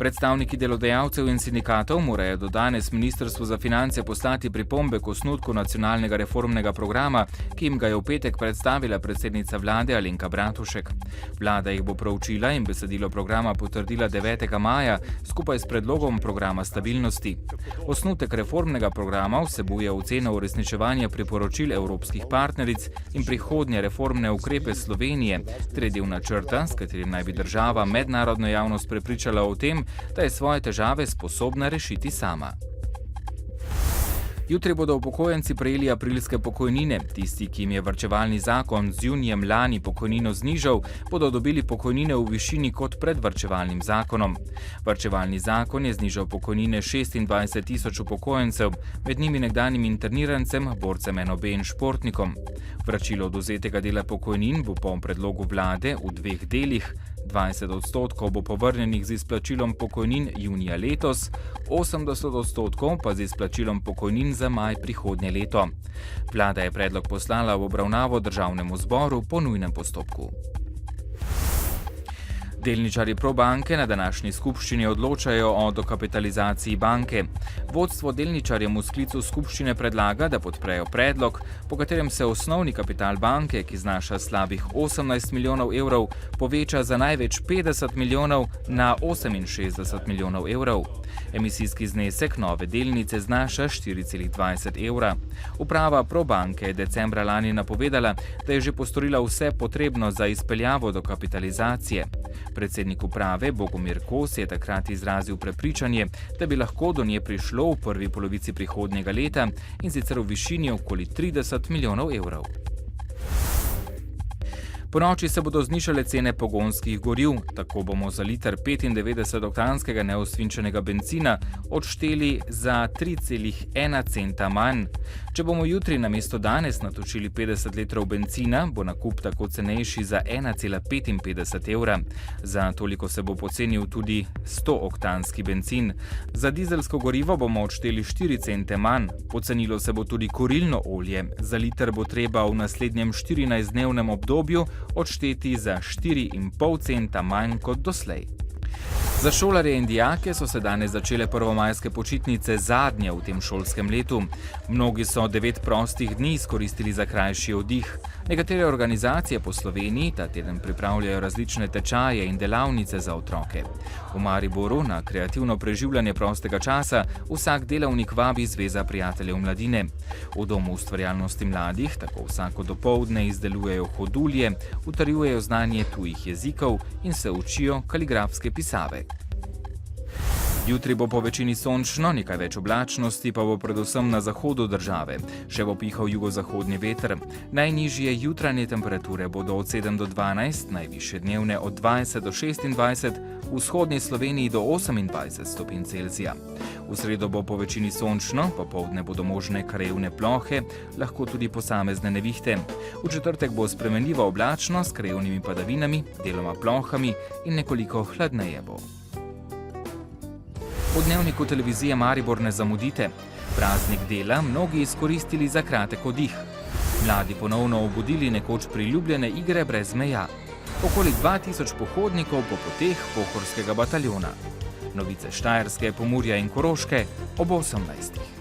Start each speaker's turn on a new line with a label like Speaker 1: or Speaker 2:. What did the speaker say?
Speaker 1: Predstavniki delodajalcev in sindikatov morajo do danes Ministrstvu za finance poslati pripombe k osnutku nacionalnega reformnega programa, ki jim ga je v petek predstavila predsednica vlade Alenka Bratušek. Vlada jih bo proučila in besedilo programa potrdila 9. maja skupaj s predlogom programa stabilnosti. Osnutek reformnega programa vsebuje oceno uresničevanja priporočil evropskih partneric in prihodnje reformne ukrepe Slovenije, ter del načrta, s katerim naj bi država mednarodno javnost prepričala o tem, da je svoje težave sposobna rešiti sama. Jutri bodo upokojenci prejeli aprilske pokojnine. Tisti, ki jim je varčevalni zakon z junijem lani pokojnino znižal, bodo dobili pokojnine v višini kot pred varčevalnim zakonom. Varčevalni zakon je znižal pokojnine 26 tisoč upokojencev, med njimi nekdanjim internirancem, borcem NOB in športnikom. Vračilo odvzetega dela pokojnin bo po predlogu vlade v dveh delih. 20% bo povrnjenih z izplačilom pokojnin junija letos, 80% pa z izplačilom pokojnin za maj prihodnje leto. Vlada je predlog poslala v obravnavo Državnemu zboru po nujnem postopku. Delničarji Probanke na današnji skupščini odločajo o dokapitalizaciji banke. Vodstvo delničarjem v sklicu skupščine predlaga, da podprejo predlog, po katerem se osnovni kapital banke, ki znaša slabih 18 milijonov evrov, poveča za največ 50 milijonov na 68 milijonov evrov. Emisijski znesek nove delnice znaša 4,20 evra. Uprava Probanke je decembra lani napovedala, da je že postorila vse potrebno za izpeljavo dokapitalizacije. Predsednik uprave Bogomir Kos je takrat izrazil prepričanje, da bi lahko do nje prišlo v prvi polovici prihodnjega leta in sicer v višini okoli 30 milijonov evrov. Ponoči se bodo znižale cene pogonskih goriv, tako bomo za liter 95-oktanskega neosvinčenega bencina odšteli za 3,1 centa manj. Če bomo jutri namesto danes natočili 50 litrov bencina, bo nakup tako cenejši za 1,55 evra. Za toliko se bo pocenil tudi 100-oktanski bencin. Za dizelsko gorivo bomo odšteli 4 cente manj. Pocenilo se bo tudi kurilno olje. Za liter bo treba v naslednjem 14-dnevnem obdobju odšteti za 4,5 centa manj kot doslej. Za šolarje in dijake so se danes začele prvomajske počitnice, zadnje v tem šolskem letu. Mnogi so 9 prostih dni izkoristili za krajši oddih. Nekatere organizacije po Sloveniji ta teden pripravljajo različne tečaje in delavnice za otroke. V Mariboru na kreativno preživljanje prostega časa vsak delavnik vabi Zveza prijateljev mladine. V Domu ustvarjalnosti mladih tako vsako dopoldne izdelujejo hodulje, utrjujejo znanje tujih jezikov in se učijo kaligrafske pisave. Jutri bo po večini sončno, nekaj več oblačnosti pa bo predvsem na zahodu države. Še bo pihal jugozahodni veter. Najnižje jutranje temperature bodo od 7 do 12, najvišje dnevne od 20 do 26, v vzhodni Sloveniji do 28 stopinj Celzija. V sredo bo po večini sončno, popoldne bodo možne krajevne plohe, lahko tudi posamezne nevihte. V četrtek bo spremenljiva oblačnost s krajevnimi padavinami, deloma plohami in nekoliko hladneje bo. V dnevniku televizije Maribor ne zamudite. Praznik dela mnogi izkoristili za kratek oddih. Mladi ponovno obudili nekoč priljubljene igre brez meja. Okoli 2000 pohodnikov po poteh Pohorskega bataljona. Novice Štajerske, Pomurja in Koroške ob 18.